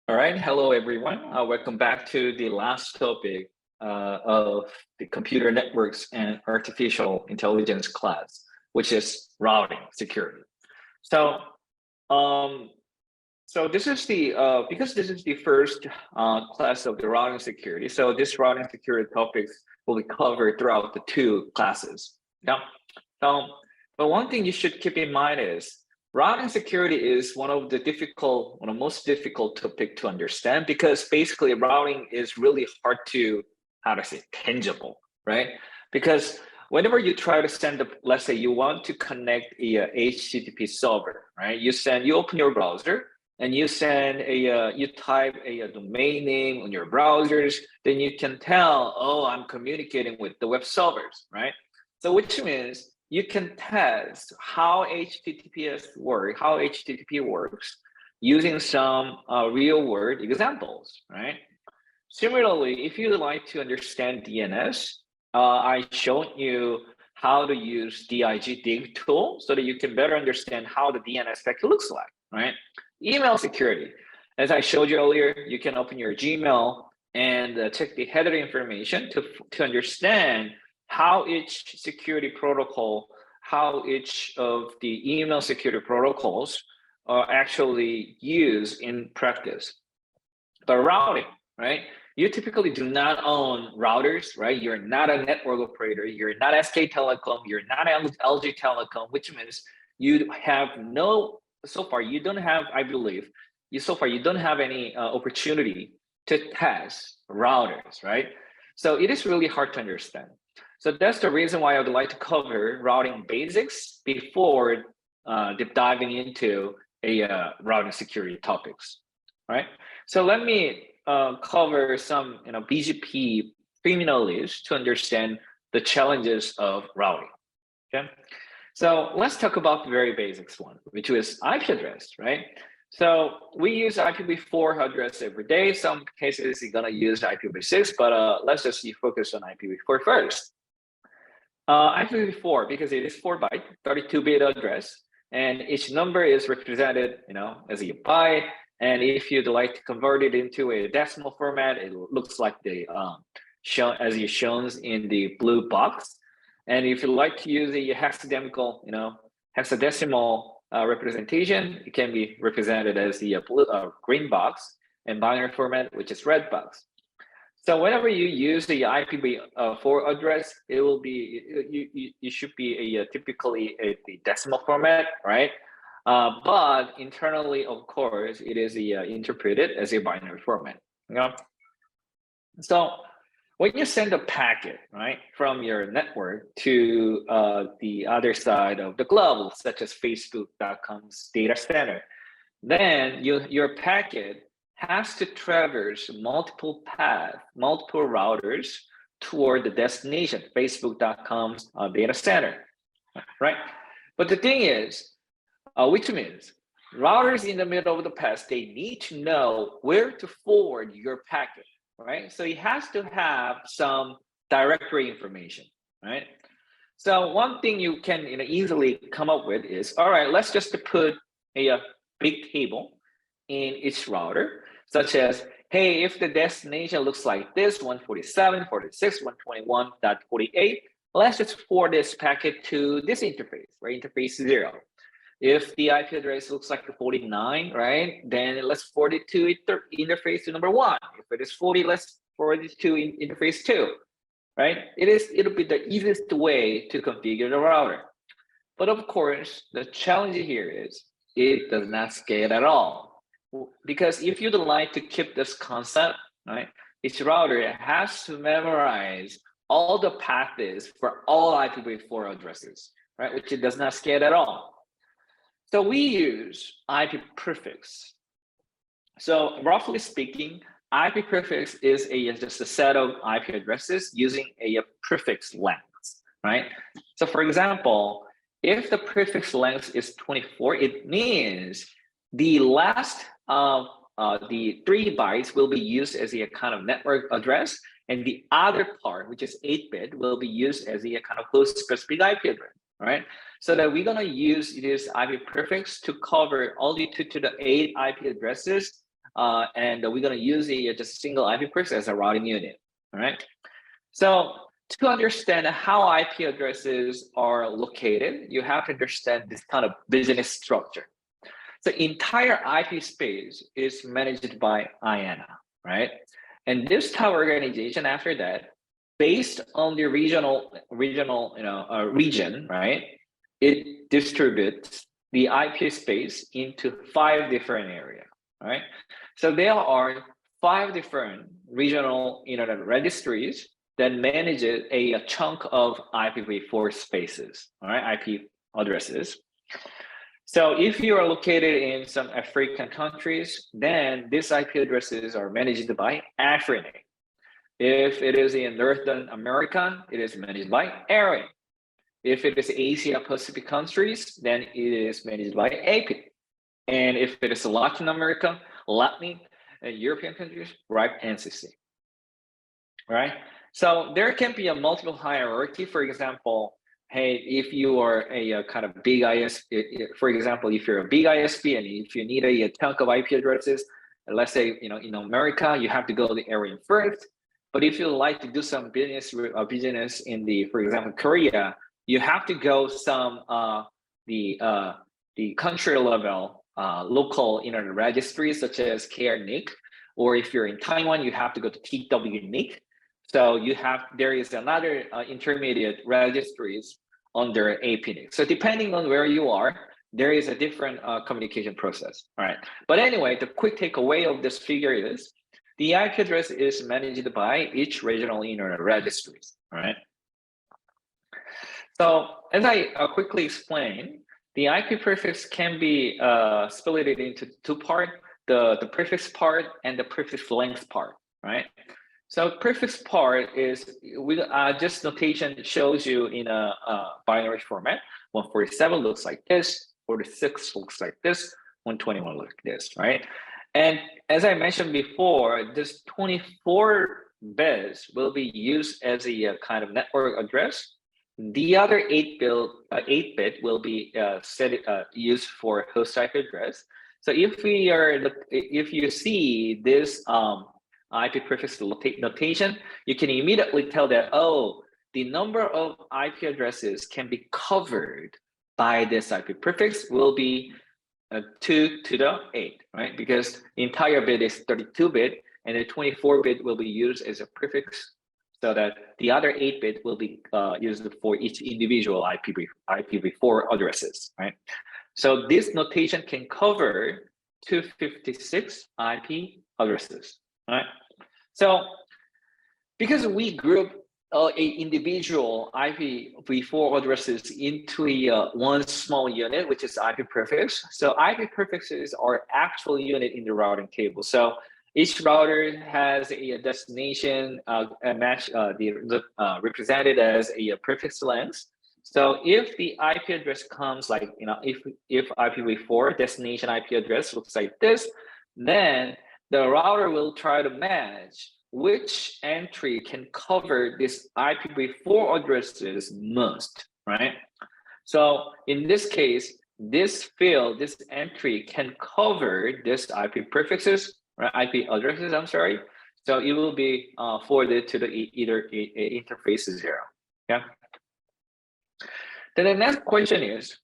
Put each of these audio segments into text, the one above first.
All right, hello everyone. Welcome back to the last topic of the computer networks and artificial intelligence class, which is routing security. So, um, so this is the because this is the first class of the routing security. So this routing security topics will be covered throughout the two classes. Yeah. So, but one thing you should keep in mind is routing security is one of the most difficult topic to understand because basically routing is really hard to, how to say, tangible, right? Because whenever you try to send let's say you want to connect a HTTP server, right? You open your browser and you send you type a domain name on your browsers, then you can tell, oh, I'm communicating with the web servers, right? So which means you can test how HTTP works using some real world examples, right? Similarly, if you'd like to understand DNS, I showed you how to use dig tool so that you can better understand how the DNS packet looks like, right? Email security. As I showed you earlier, you can open your Gmail and check the header information to understand how each security protocol, how each of the email security protocols are actually used in practice. But routing, right? You typically do not own routers, right? You're not a network operator. You're not SK Telecom. You're not LG Telecom, which means you have so far you don't have, I believe, you don't have any opportunity to test routers, right? So it is really hard to understand. So that's the reason why I would like to cover routing basics before deep diving into routing security topics, right? So let me cover some BGP criminalities to understand the challenges of routing. Okay, so let's talk about the very basics one, which is IP address, right? So we use IPv4 address every day. Some cases you're gonna use IPv6, but let's just focus on IPv4 first. IPv4, because it is 4-byte, 32-bit address, and each number is represented, as a byte. And if you'd like to convert it into a decimal format, it looks like the shown as is shown in the blue box. And if you like to use a hexadecimal, representation, it can be represented as the green box, and binary format, which is red box. So whenever you use the IPv4 address, it will be you should be typically the decimal format, right? But internally, of course, it is interpreted as a binary format. So when you send a packet, right, from your network to the other side of the globe, such as Facebook.com's data center, then your packet has to traverse multiple routers toward the destination, Facebook.com's data center, right? But the thing is, which means routers in the middle of the path, they need to know where to forward your packet, right? So it has to have some directory information, right? So one thing you can easily come up with is, all right, let's just put a big table in each router, such as, hey, if the destination looks like this, 147.46.121.48, let's just forward this packet to this interface, right? Interface 0. If the IP address looks like 49, right, then let's forward it to interface to number 1. If it is 40, let's forward it to interface 2, right? It'll be the easiest way to configure the router. But of course, the challenge here is it does not scale at all. Because if you'd like to keep this concept, right, each router has to memorize all the paths for all IPv4 addresses, right, which it does not scale at all. So we use IP prefix. So roughly speaking, IP prefix is just a set of IP addresses using a prefix length, right? So for example, if the prefix length is 24, it means the last the 3 bytes will be used as a kind of network address, and the other part, which is 8-bit, will be used as a kind of host-specific IP address, right? So that we're gonna use this IP prefix to cover all the 2 to the 8 IP addresses and we're going to use just a single IP prefix as a routing unit. All right. So to understand how IP addresses are located, you have to understand this kind of business structure. So entire IP space is managed by IANA, right? And this tower organization, after that, based on the regional region, right? It distributes the IP space into 5 different areas, right? So there are 5 different regional internet registries that manages a chunk of IPv4 spaces, all right, IP addresses. So if you are located in some African countries, then these IP addresses are managed by Africa. If it is in North America, it is managed by ARIN. If it is Asia Pacific countries, then it is managed by AP. And if it is Latin America, Latin, European countries, right, NCC. Right? So there can be a multiple hierarchy. For example, hey, if you are a kind of big ISP, for example, if you're a big ISP and if you need a chunk of IP addresses, let's say in America, you have to go to the area first. But if you like to do some business in for example, Korea, you have to go some the country level local internet registries such as KRNIC, or if you're in Taiwan, you have to go to TWNIC. So there is another intermediate registries under APNIC. So depending on where you are, there is a different communication process. All right. But anyway, the quick takeaway of this figure is the IP address is managed by each regional internet registries. All right. So as I quickly explained, the IP prefix can be split into 2 parts: the prefix part and the prefix length part. Right. So prefix part is this notation shows you in a binary format. 147 looks like this, 46 looks like this, 121 looks like this, right? And as I mentioned before, this 24 bits will be used as a kind of network address. The other 8-bit will be used for host IP address. So if you see this IP prefix notation, you can immediately tell that, oh, the number of IP addresses can be covered by this IP prefix will be 2 to the 8, right? Because the entire bit is 32-bit, and the 24-bit will be used as a prefix, so that the other 8-bit will be used for each individual IPv4 addresses, right? So this notation can cover 256 IP addresses, right? So because we group individual IPv4 addresses into one small unit, which is IP prefix. So IP prefixes are actual unit in the routing table. So each router has a destination represented as a prefix length. So if the IP address comes like, if IPv4 destination IP address looks like this, then the router will try to match which entry can cover this IPv4 addresses most, right? So in this case, this field, this entry can cover this IP prefixes, right? IP addresses, I'm sorry. So it will be forwarded to the either interface 0, yeah? Then the next question is,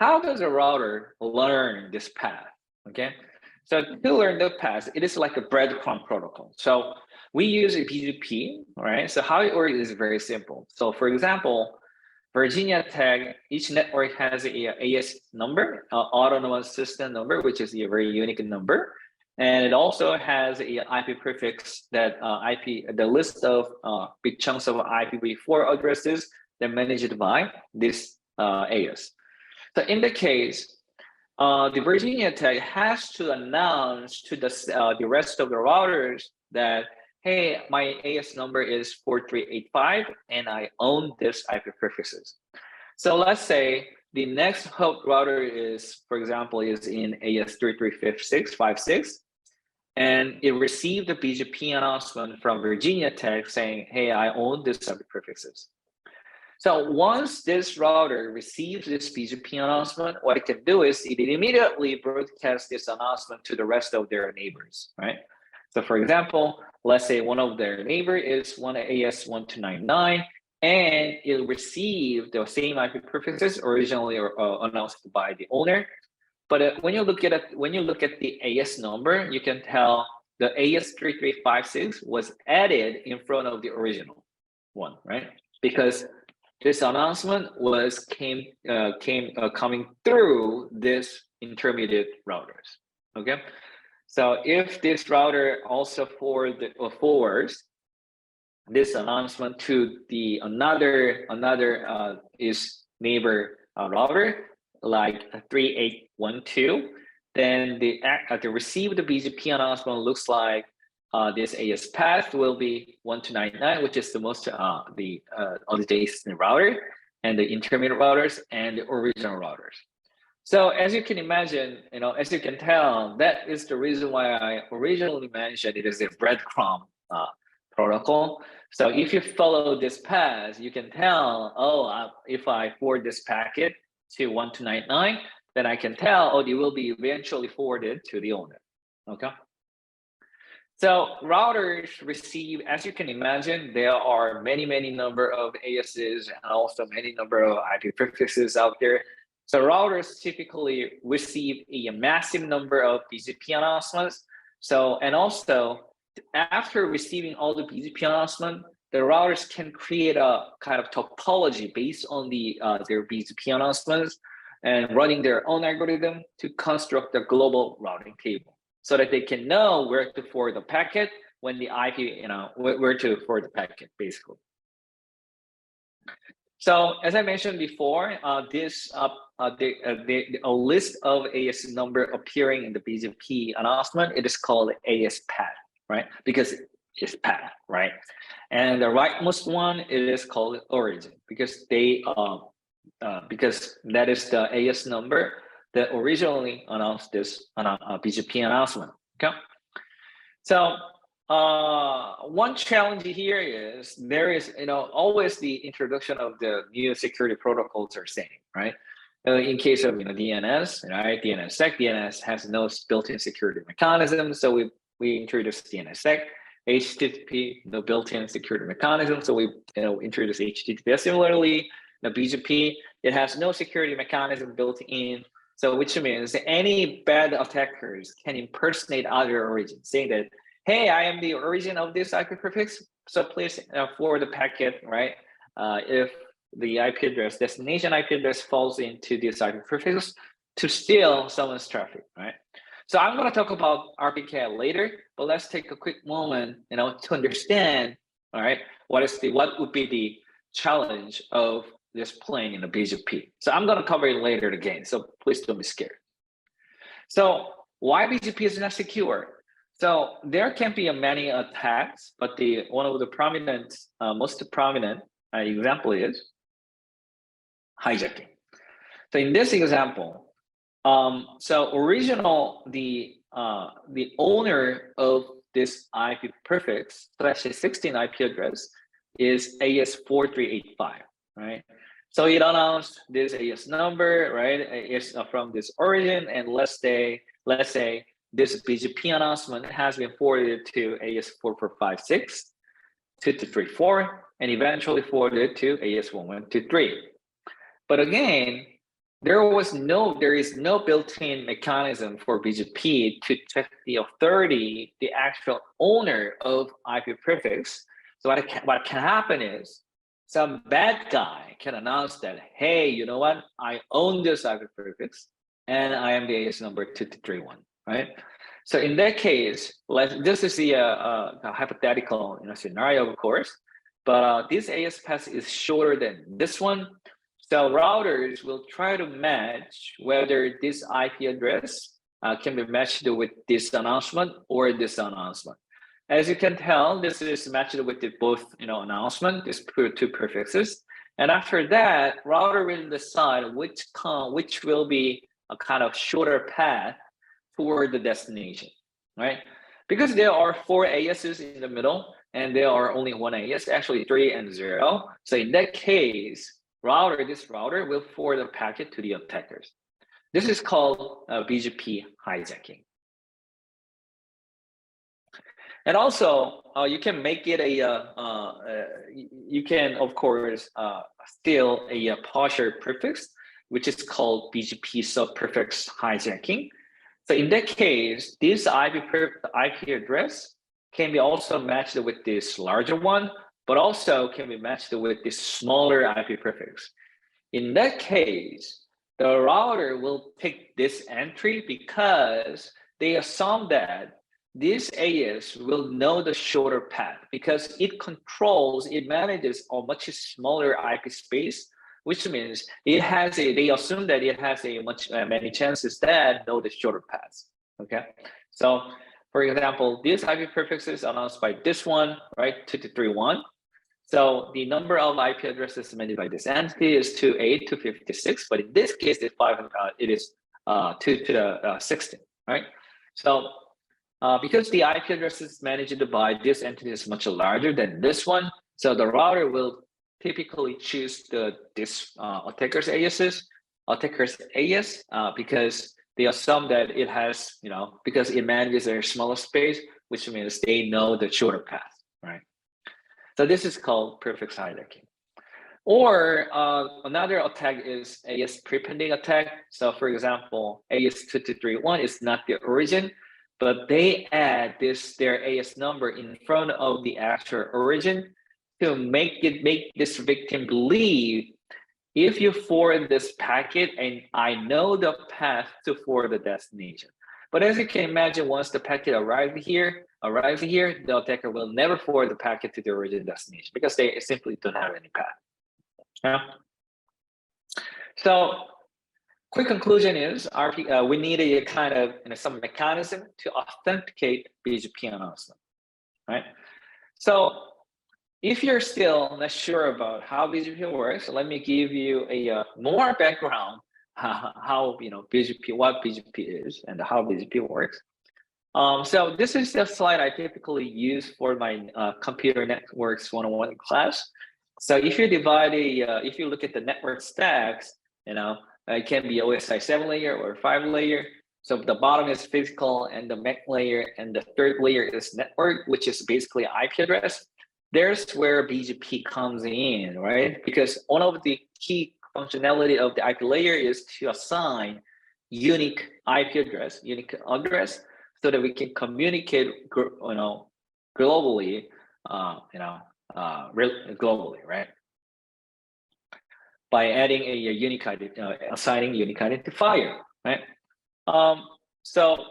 how does a router learn this path, okay? So to learn the path, it is like a breadcrumb protocol. So we use a BGP, right? So how it works is very simple. So for example, Virginia Tech, each network has a AS number, autonomous system number, which is a very unique number. And it also has a IP prefix that the list of big chunks of IPv4 addresses that managed by this AS. So in the case, the Virginia Tech has to announce to the rest of the routers that, hey, my AS number is 4385 and I own this IP prefixes. So let's say the next host router is, for example, is in AS 3356 and it received the BGP announcement from Virginia Tech saying, hey, I own this IP prefixes. So once this router receives this BGP announcement, what it can do is it immediately broadcasts this announcement to the rest of their neighbors, right? So for example, let's say one of their neighbor is 1AS1299, and it received the same IP prefixes originally announced by the owner. But when you look at the AS number, you can tell the AS3356 was added in front of the original one, right? Because this announcement was coming through this intermediate routers. Okay, so if this router also forwards this announcement to the another is neighbor router like 3812, then the received BGP announcement looks like this AS path will be 1299, which is the most the adjacent router, and the intermediate routers and the original routers. So as you can imagine, as you can tell, that is the reason why I originally mentioned it is a breadcrumb protocol. So if you follow this path, you can tell, if I forward this packet to 1299, then I can tell, it will be eventually forwarded to the owner. Okay. So routers receive, as you can imagine, there are many number of ASs and also many number of IP prefixes out there. So routers typically receive a massive number of BGP announcements. So, and also after receiving all the BGP announcement, the routers can create a kind of topology based on their BGP announcements and running their own algorithm to construct a global routing table, so that they can know where to forward the packet when the IP, where to forward the packet, basically. So as I mentioned before, a list of AS number appearing in the BGP announcement, it is called AS path, right? Because it's path, right? And the rightmost one, it is called origin, because because that is the AS number that originally announced this BGP announcement. Okay, so one challenge here is there is always the introduction of the new security protocols are same, right? In case of DNS, right? DNSSEC, DNS has no built-in security mechanism, so we introduced DNSSEC. HTTP, no built-in security mechanism, so we introduced HTTPS. Similarly, the BGP, it has no security mechanism built in. So which means any bad attackers can impersonate other origins, saying that, hey, I am the origin of this IP prefix, so please forward the packet, right? If the IP address, destination IP address falls into this IP prefix to steal someone's traffic, right? So I'm going to talk about RPK later, but let's take a quick moment, to understand, all right, what would be the challenge of this plane in the BGP. So I'm going to cover it later again, so please don't be scared. So why BGP is not secure? So there can be many attacks, but one of the most prominent example is hijacking. So in this example, so the owner of this IP prefix /16 IP address is AS4385, right? So it announced this AS number, right? It's from this origin, and let's say this BGP announcement has been forwarded to AS4456, 2234, and eventually forwarded to AS1123. But again, there is no built-in mechanism for BGP to check the authority, the actual owner of IP prefix. So what can happen is some bad guy can announce that, hey, you know what? I own this IP prefix, and I am the AS number 2231, right? So in that case, this is a hypothetical scenario, of course, but this AS path is shorter than this one. So routers will try to match whether this IP address can be matched with this announcement or this announcement. As you can tell, this is matched with both announcement, these two prefixes. And after that, router will decide which will be a kind of shorter path toward the destination, right? Because there are 4 aliases in the middle and there are only 1 alias, actually 3 and 0. So in that case, this router will forward the packet to the attackers. This is called BGP hijacking. And also, you can make it you can, of course, steal a partial prefix, which is called BGP subprefix hijacking. So in that case, this IP address can be also matched with this larger one, but also can be matched with this smaller IP prefix. In that case, the router will pick this entry because they assume that this AS will know the shorter path because it manages a much smaller IP space, which means they assume that it has many chances that know the shorter paths. Okay, so for example, this IP prefix is announced by this one, right, 2231. So the number of IP addresses managed by this entity is 28 to 56, but in this case, it is 2 to the 16, right? So because the IP addresses managed by this entity is much larger than this one, so the router will typically choose this attacker's AS because they assume that it has, because it manages a smaller space, which means they know the shorter path, right? So this is called prefix hijacking. Or another attack is AS prepending attack. So for example, AS2231 is not the origin, but they add their AS number in front of the actual origin to make this victim believe if you forward this packet and I know the path to forward the destination. But as you can imagine, once the packet arrives here, the attacker will never forward the packet to the origin destination because they simply don't have any path. Yeah. So quick conclusion is we need a kind of some mechanism to authenticate BGP announcement, right? So if you're still not sure about how BGP works, let me give you a more background how what BGP is and how BGP works. So this is the slide I typically use for my computer networks 101 class. So if you if you look at the network stacks, it can be OSI 7 layer or 5 layer. So the bottom is physical and the MAC layer, and the third layer is network, which is basically IP address. There's where BGP comes in, right? Because one of the key functionality of the IP layer is to assign unique IP address, so that we can communicate, globally, globally, right? By adding a unique assigning unique identifier, right? So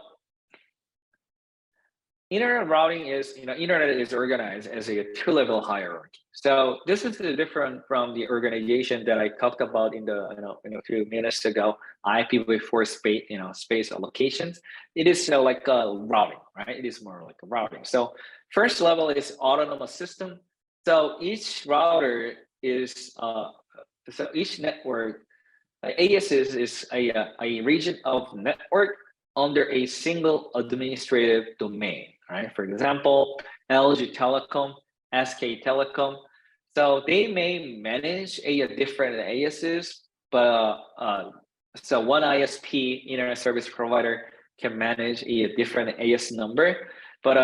internet routing is, internet is organized as a 2-level hierarchy. So this is different from the organization that I talked about in the, a few minutes ago, IPv4 space, space allocations. It is like a routing, right? It is more like a routing. So first level is autonomous system. So each router is, so each network, AS is a region of network under a single administrative domain, right? For example, LG Telecom, SK Telecom. So they may manage different ASs, but so one ISP, internet service provider, can manage a different AS number. But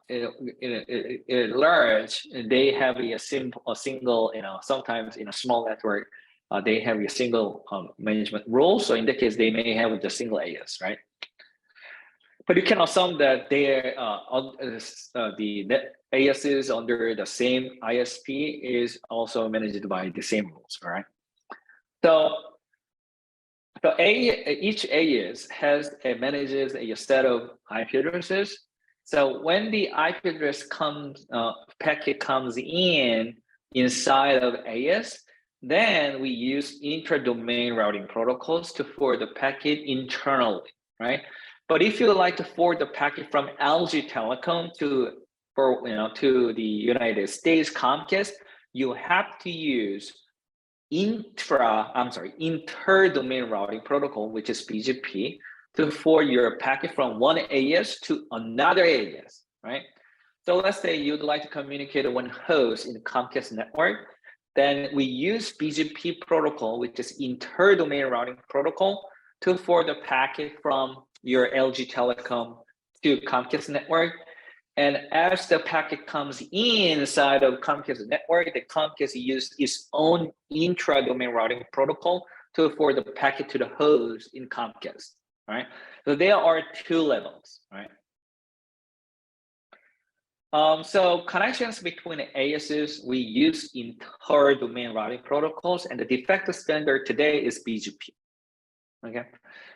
in large, they have a single, sometimes in a small network, they have a single management rule. So in that case, they may have the single AS, right? But you can assume that the ASs under the same ISP is also managed by the same rules, all right? So each AS manages a set of IP addresses. So when the IP address packet comes inside of AS, then we use intra-domain routing protocols to forward the packet internally, right? But if you like to forward the packet from LG Telecom to the United States Comcast, you have to use inter-domain routing protocol, which is BGP, to forward your packet from one AES to another AES, right? So let's say you'd like to communicate with one host in the Comcast network, then we use BGP protocol, which is inter-domain routing protocol, to forward the packet from your LG Telecom to Comcast network. And as the packet comes inside of Comcast network, the Comcast uses its own intra-domain routing protocol to forward the packet to the host in Comcast, right? So there are two levels, right? So connections between ASs, we use inter-domain routing protocols, and the de facto standard today is BGP. Okay,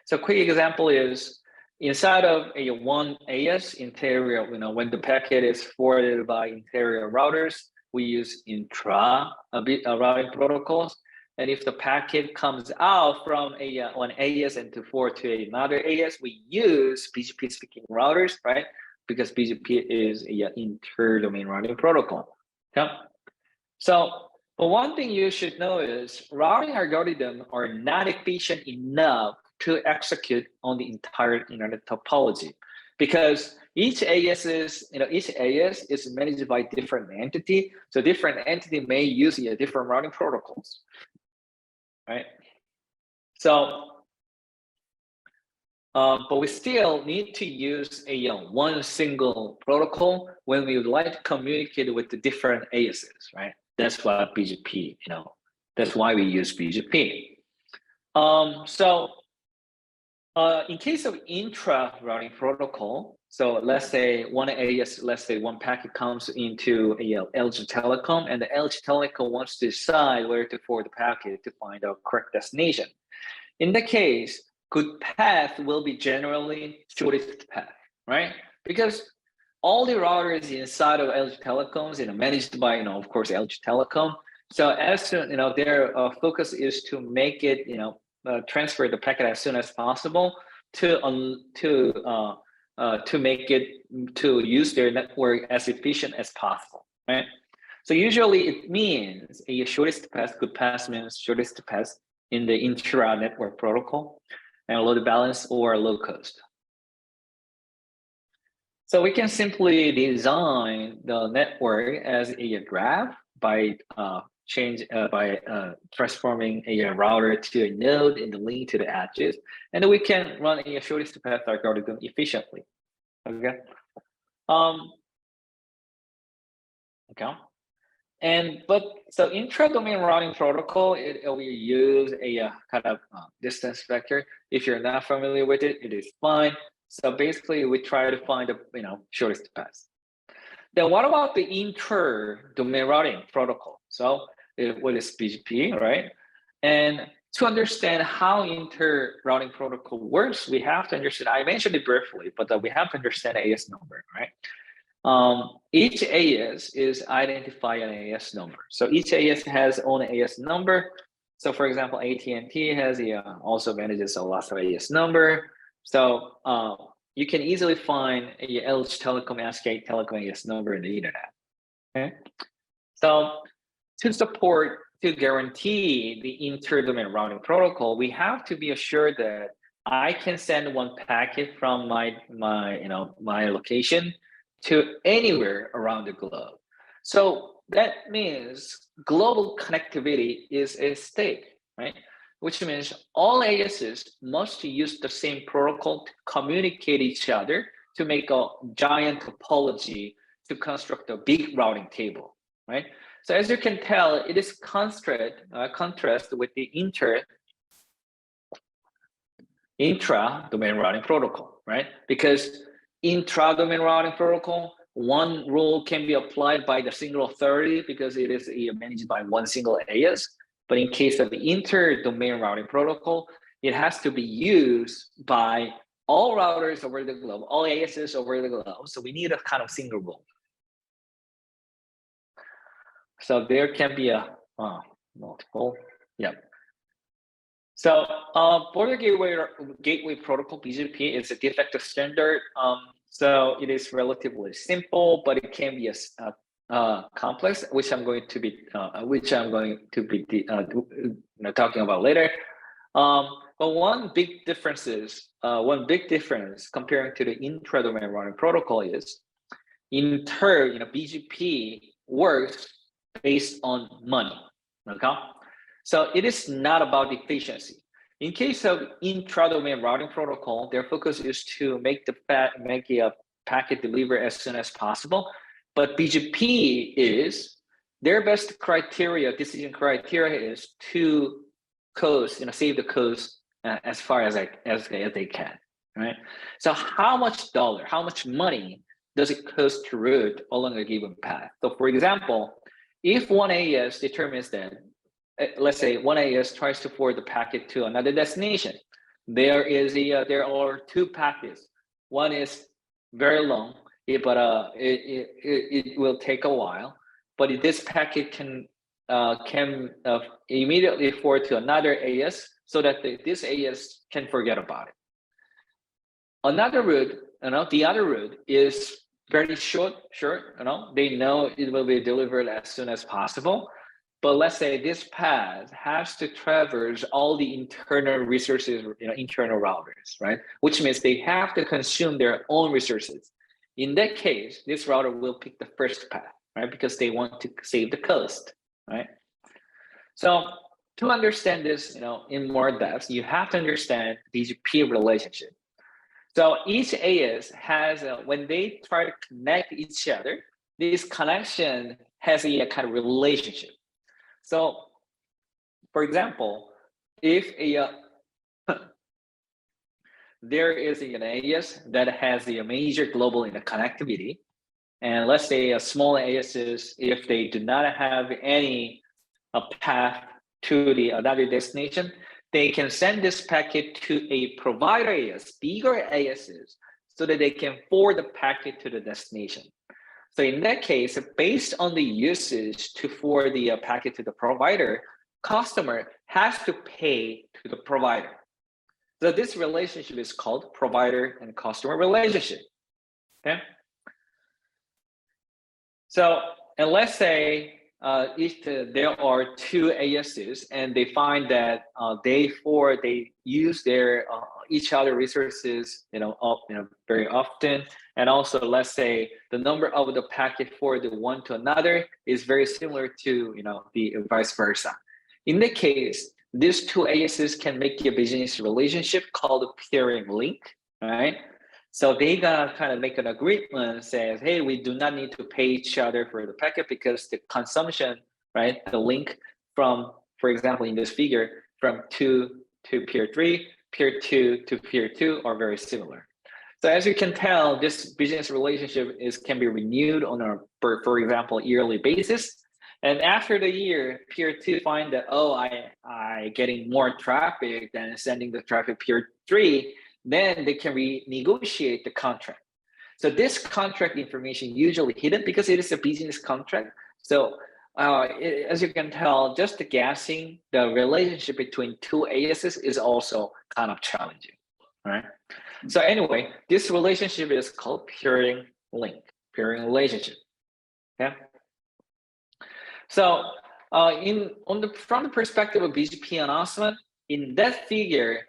so quick example is inside of a one AS interior, when the packet is forwarded by interior routers, we use routing protocols. And if the packet comes out from one AS and to forward to another AS, we use BGP speaking routers, right? Because BGP is a inter-domain routing protocol. Okay? So, but one thing you should know is routing algorithms are not efficient enough to execute on the entire internet topology, because each AS is managed by different entity. So different entity may use different routing protocols, right? So, but we still need to use one single protocol when we would like to communicate with the different ASs, right? That's what BGP, that's why we use BGP. In case of intra-routing protocol, so let's say one AS, one packet comes into LG Telecom, and the LG Telecom wants to decide where to forward the packet to find a correct destination. In that case, good path will be generally shortest path, right? Because all the routers inside of LG Telecoms, managed by, of course, LG Telecom. So as soon, their focus is to make it, transfer the packet as soon as possible to make it to use their network as efficient as possible, right? So usually it means a shortest path. Good path means shortest path in the intra-network protocol, and load balance or low cost. So we can simply design the network as a graph by transforming a router to a node and the link to the edges, and then we can run a shortest path algorithm efficiently. Okay. So intra-domain routing protocol, we use a kind of distance vector. If you're not familiar with it, it is fine. So basically, we try to find the shortest path. Then what about the inter-domain routing protocol? So what is BGP, right? And to understand how inter-routing protocol works, we have to understand. I mentioned it briefly, but we have to understand AS number, right? Each AS is identified an AS number. So each AS has own AS number. So for example, AT&T has also manages a lot of AS number. So you can easily find a LG Telecom, SK Telecom AS number in the internet. Okay. So to guarantee the inter-domain routing protocol, we have to be assured that I can send one packet from my location to anywhere around the globe. So that means global connectivity is at stake, right? Which means all ASs must use the same protocol to communicate each other to make a giant topology to construct a big routing table, right? So as you can tell, it is contrast with the intra-domain routing protocol, right? Because intra-domain routing protocol, one rule can be applied by the single authority because it is managed by one single AS. But in case of the inter-domain routing protocol, it has to be used by all routers over the globe, all ASs over the globe. So we need a kind of single rule. So there can be a multiple, yeah. So border gateway protocol, BGP, is a de facto standard. So it is relatively simple, but it can be complex, which I'm going to be talking about later. But But one big difference comparing to the intra-domain routing protocol is, in turn, BGP works based on money. Okay, so it is not about efficiency. In case of intra-domain routing protocol, their focus is to make a packet deliver as soon as possible. But BGP is their best decision criteria is to save the cost as far as they can, right? So how much money does it cost to route along a given path? So for example, if one AES determines that, let's say one AES tries to forward the packet to another destination, there are two packets. One is very long, but it will take a while. But this packet can immediately forward to another AES so that this AES can forget about it. Another route, the other route is very short. They know it will be delivered as soon as possible. But let's say this path has to traverse all the internal resources, internal routers, right? Which means they have to consume their own resources. In that case, this router will pick the first path, right? Because they want to save the cost, right? So to understand this, in more depth, you have to understand BGP relationship. So each AES has, when they try to connect each other, this connection has a kind of relationship. So, for example, if there is an AES that has a major global connectivity, and let's say a small AES, if they do not have any path to the another destination, they can send this packet to a provider AES, bigger AESs, so that they can forward the packet to the destination. So in that case, based on the usage to forward the packet to the provider, customer has to pay to the provider. So this relationship is called provider and customer relationship. Okay. So, and let's say if there are two AESs and they find that they use their each other resources, very often, and also let's say the number of the packet forwarded one to another is very similar to the vice versa. In that case, these two AESs can make a business relationship called peering link, right? So they gotta kind of make an agreement that says, hey, we do not need to pay each other for the packet because the consumption, right? The link from, for example, in this figure, from 2 to peer 3, peer 2 to peer 2 are very similar. So as you can tell, this business relationship can be renewed on a, for example, yearly basis. And after the year, peer 2 find that, oh, I getting more traffic than sending the traffic peer 3, then they can renegotiate the contract. So this contract information usually hidden because it is a business contract. So as you can tell, just guessing the relationship between two AESs is also kind of challenging, right? So anyway, this relationship is called peering link, peering relationship. Okay. So from the perspective of BGP announcement, in that figure,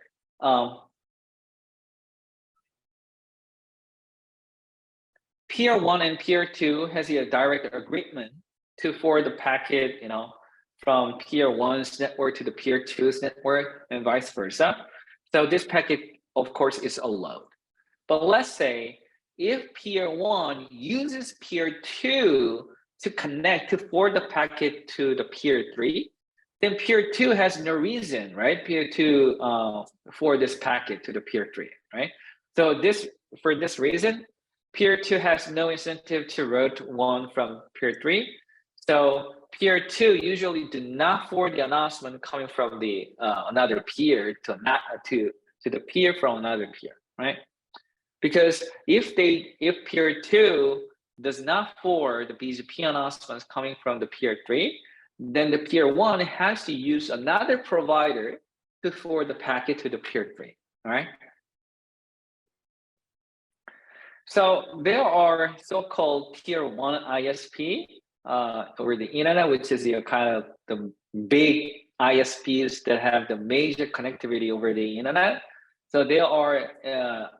peer 1 and peer 2 has a direct agreement to forward the packet, from peer 1's network to the peer 2's network and vice versa. So this packet, of course, is allowed. But let's say if peer 1 uses peer 2 to connect to forward the packet to the peer 3, then peer 2 has no reason, right? Peer 2 for this packet to the peer 3, right? So for this reason, peer 2 has no incentive to route one from peer 3. So peer 2 usually do not forward the announcement coming from the another peer to the peer from another peer, right? Because if peer 2 does not forward the BGP announcements coming from the peer 3, then the peer 1 has to use another provider to forward the packet to the peer 3, all right? So there are so-called tier 1 ISP over the internet, which is kind of the big ISPs that have the major connectivity over the internet. So there are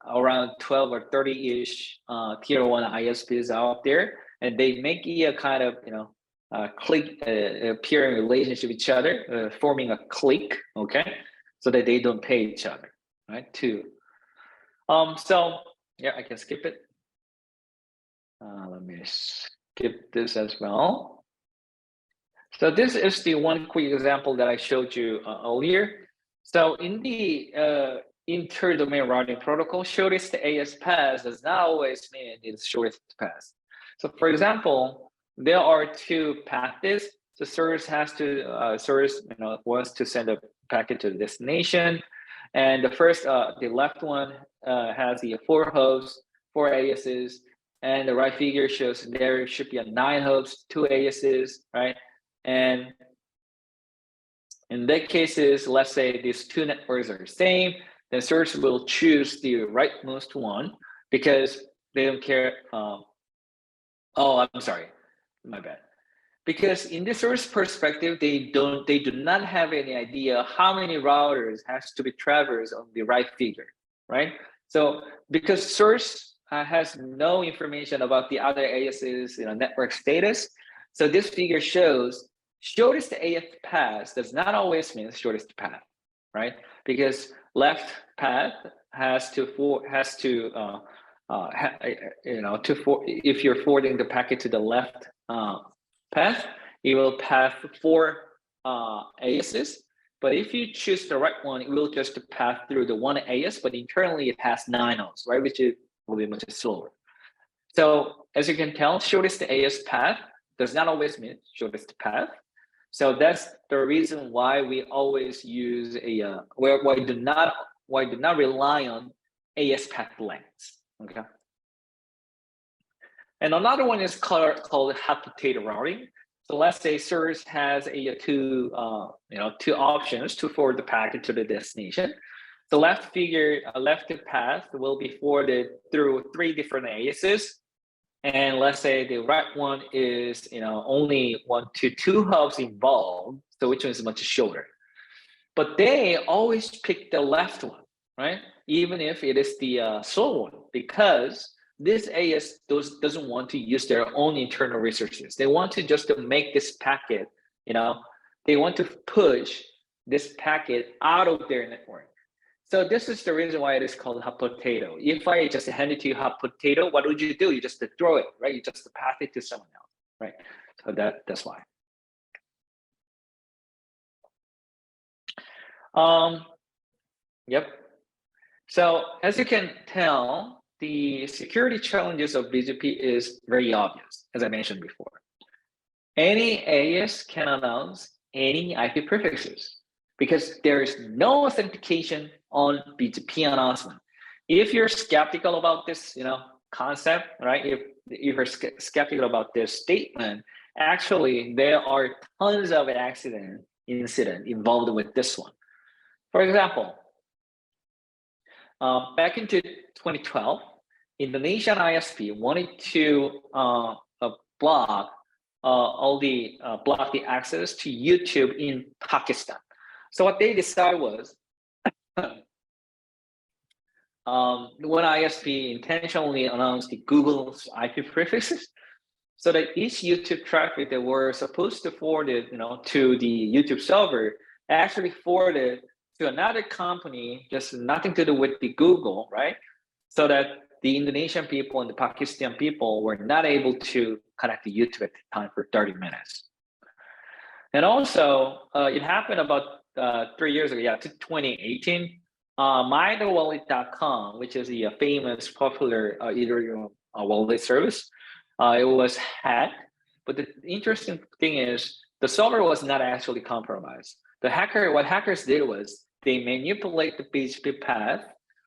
around 12 or 30-ish tier 1 ISPs out there, and they make a kind of, click, peer relationship with each other, forming a clique, okay? So that they don't pay each other, right? Too. So yeah, I can skip it. Let me skip this as well. So this is the one quick example that I showed you earlier. So in the inter-domain routing protocol, shortest AS path does not always mean it's shortest path. So for example, there are two paths. The service has to wants to send a packet to the destination, and the first, the left one has the 4 hosts, 4 ASs, and the right figure shows there should be a 9 hosts, 2 ASs, right? And in that cases, let's say these 2 networks are the same, then search will choose the rightmost one because they don't care. Oh, I'm sorry, my bad. Because in the source perspective, they do not have any idea how many routers has to be traversed on the right figure, right? So because source has no information about the other AS's network status, so this figure shows shortest AF path does not always mean shortest path, right? Because left path has to if you're forwarding the packet to the left path, it will path 4 ASs. But if you choose the right one, it will just path through the 1 AS, but internally it has 9 hosts, right? Which will be much slower. So as you can tell, shortest AS path does not always mean shortest path. So that's the reason why we always use why do not rely on AS path lengths. Okay. And another one is called hot potato routing. So let's say service has two options to forward the packet to the destination. The left path will be forwarded through 3 different ASs. And let's say the right one is only 1 to 2 hubs involved, so which one is much shorter. But they always pick the left one, right? Even if it is the slow one, because this AS doesn't want to use their own internal resources. They want to just make this packet, they want to push this packet out of their network. So this is the reason why it is called hot potato. If I just hand it to you hot potato, what would you do? You just throw it, right? You just pass it to someone else, right? So that's why. Yep. So as you can tell, the security challenges of BGP is very obvious, as I mentioned before. Any AS can announce any IP prefixes because there is no authentication on BGP announcement. If you're skeptical about this, concept, right? If you're skeptical about this statement, actually there are tons of incident involved with this one. For example, back into 2012, Indonesian ISP wanted to block the access to YouTube in Pakistan. So what they decided was, when ISP intentionally announced the Google's IP prefixes, so that each YouTube traffic that were supposed to forward it, to the YouTube server, actually forwarded to another company, just nothing to do with the Google, right? So that the Indonesian people and the Pakistan people were not able to connect to YouTube at the time for 30 minutes. And also, it happened about 3 years ago, to 2018. MyTheWallet.com, which is a famous, popular wallet service, it was hacked. But the interesting thing is, the server was not actually compromised. What hackers did was they manipulate the PHP path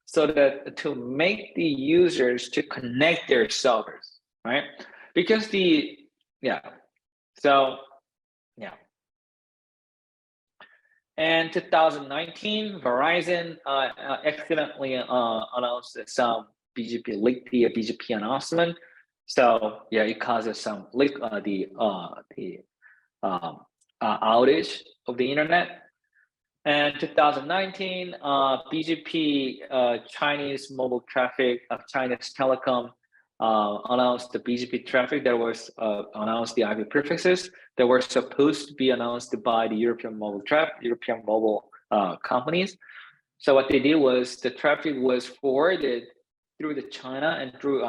so that to make the users to connect their servers, right? Because And 2019, Verizon accidentally announced some leaked the BGP announcement. So it causes some outage of the internet. And 2019, BGP, Chinese mobile traffic of Chinese telecom announced the BGP traffic that was announced the IP prefixes that were supposed to be announced by the European mobile companies. So what they did was the traffic was forwarded through the China and through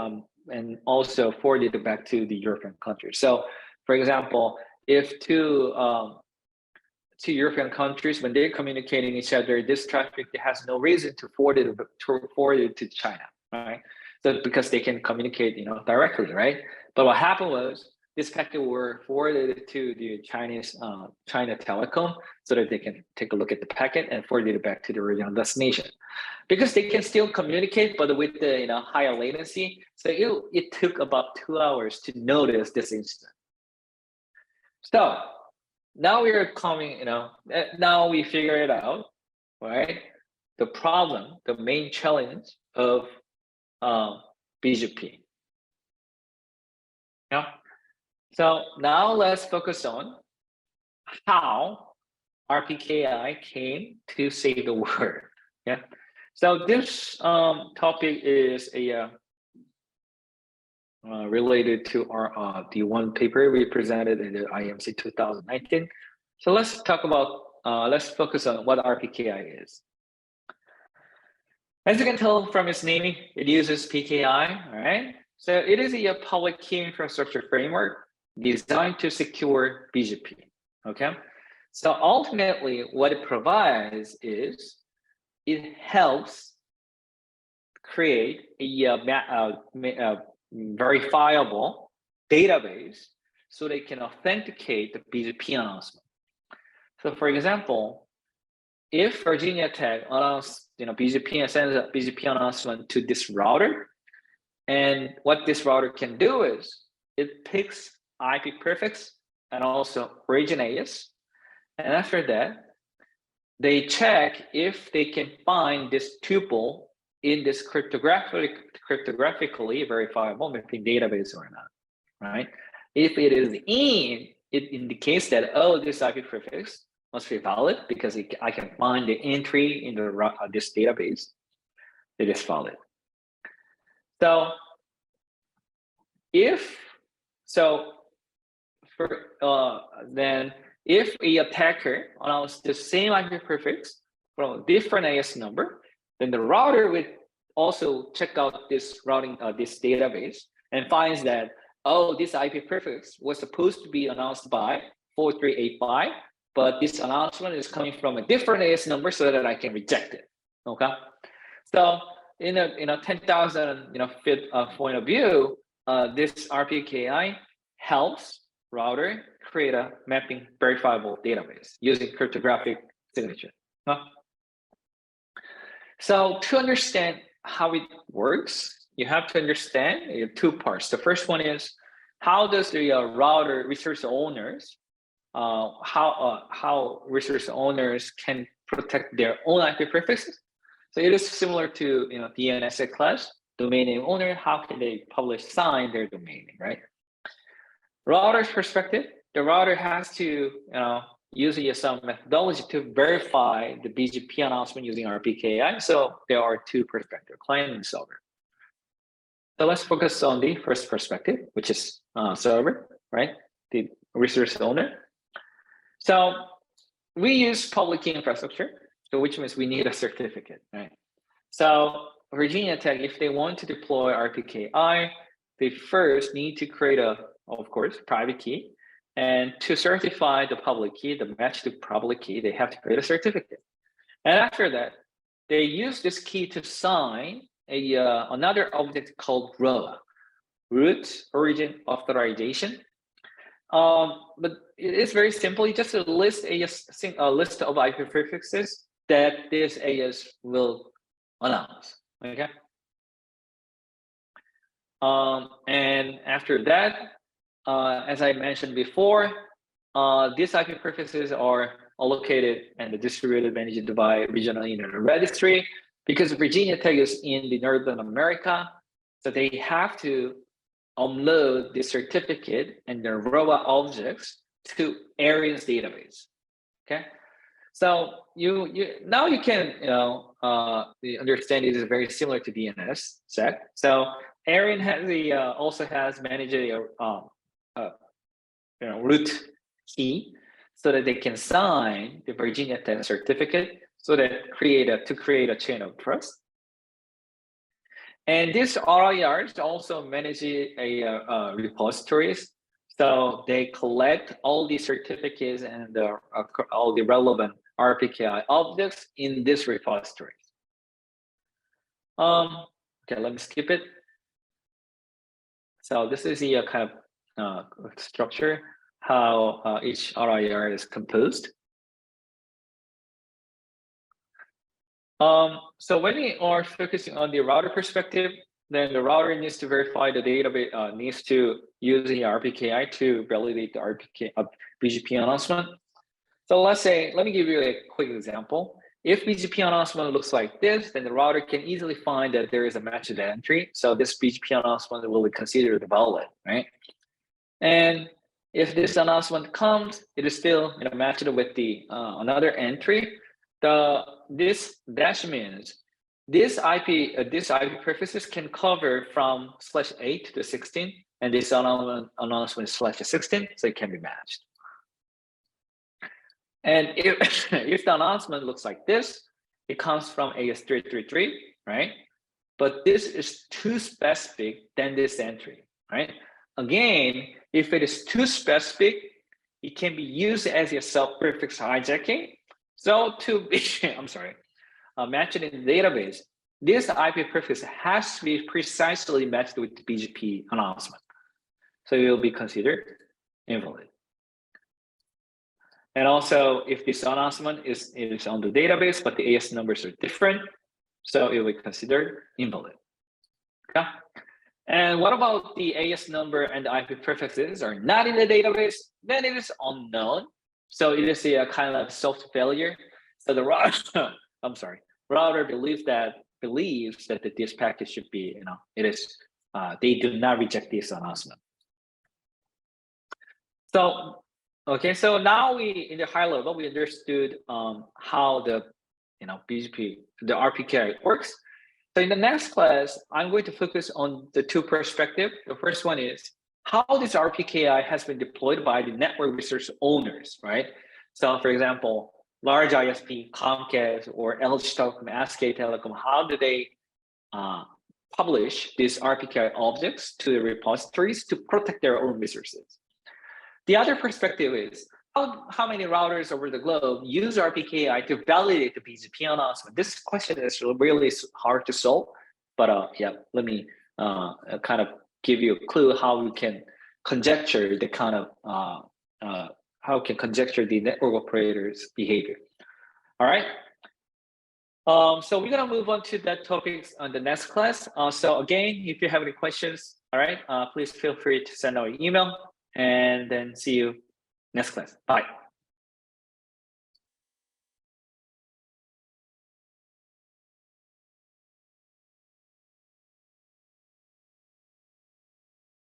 and also forwarded back to the European countries. So, for example, if two European countries, when they're communicating each other, this traffic has no reason to forward it to China, right? So because they can communicate, directly, right? But what happened was this packet were forwarded to the China Telecom so that they can take a look at the packet and forward it back to the original destination. Because they can still communicate, but with the higher latency, so it took about 2 hours to notice this incident. So now we are coming, now we figure it out, right? The problem, the main challenge of BGP. Yeah. So now let's focus on how RPKI came to save the world. Yeah. So this topic is related to our the one paper we presented in the IMC 2019. So let's talk about let's focus on what RPKI is. As you can tell from its name, it uses PKI, all right? So it is a public key infrastructure framework designed to secure BGP, okay? So ultimately, what it provides is it helps create a verifiable database so they can authenticate the BGP announcement. So for example, if Virginia Tech announced, BGP and sends a BGP announcement to this router, and what this router can do is it picks IP prefix and also origin AS, and after that, they check if they can find this tuple in this cryptographically verifiable mapping database or not, right? If it is in, it indicates that, oh, this IP prefix must be valid because I can find the entry in this database. It is valid. So then if a attacker allows the same IP prefix from a different AS number, then the router would also check out this this database and finds that, oh, this IP prefix was supposed to be announced by 4385, but this announcement is coming from a different AS number so that I can reject it. Okay, so in a 10,000 fit point of view, this RPKI helps router create a mapping verifiable database using cryptographic signature. So to understand how it works, you have to understand two parts. The first one is how does the router resource owners, how resource owners can protect their own IP prefixes. So it is similar to DNS class, domain name owner. How can they sign their domain name, right? Router's perspective, the router has to use some methodology to verify the BGP announcement using RPKI. So there are two perspectives, client and server. So let's focus on the first perspective, which is server, right? The resource owner. So we use public key infrastructure, so which means we need a certificate, right? So Virginia Tech, if they want to deploy RPKI, they first need to create of course, private key. And to certify the public key, the match to public key, they have to create a certificate. And after that, they use this key to sign another object called ROA, Root Origin Authorization. But it is very simple. You just list a list of IP prefixes that this AS will announce. Okay. And after that, as I mentioned before, these IP prefixes are allocated and distributed managed by regional internet registry because Virginia Tech is in the Northern America, so they have to upload the certificate and the ROA objects to ARIAN's database. Okay, So now you can understand it is very similar to DNS sec. So Aaron has also has managed a root key so that they can sign the Virginia Tech certificate so that to create a chain of trust. And this RIRs also manage a repositories. So they collect all the certificates and all the relevant RPKI objects in this repository. Okay, let me skip it. So this is the kind of structure, how each RIR is composed. So when we are focusing on the router perspective, then the router needs to verify the database, needs to use the RPKI to validate the BGP announcement. So let me give you a quick example. If BGP announcement looks like this, then the router can easily find that there is a matched entry. So this BGP announcement will be considered valid, right? And if this announcement comes, it is still matched with the another entry. This dash means this IP prefixes can cover from /8 to 16, and this announcement is /16, so it can be matched. And if the announcement looks like this, it comes from AS333, right? But this is too specific than this entry, right? Again, if it is too specific, it can be used as a self-prefix hijacking. So to be, match it in the database, this IP prefix has to be precisely matched with the BGP announcement. So it will be considered invalid. And also, if this announcement is on the database, but the AS numbers are different, so it will be considered invalid. Okay. And what about the AS number and the IP prefixes are not in the database? Then it is unknown. So it is a kind of soft failure. So the router, router believes that this packet should be, they do not reject this announcement. So, okay, so now in the high level, we understood how the, BGP, the RPKI works. So in the next class, I'm going to focus on the two perspectives. The first one is how this RPKI has been deployed by the network resource owners, right? So for example, large ISP, Comcast, or LG Telecom, SK Telecom, how do they publish these RPKI objects to the repositories to protect their own resources? The other perspective is how many routers over the globe use RPKI to validate the BGP announcement? This question is really hard to solve, but yeah, let me kind of give you a clue how we can conjecture the kind of how we can conjecture the network operator's behavior. All right. So we're gonna move on to that topic on the next class. So again, if you have any questions, all right, please feel free to send out an email, and then see you next class. Bye.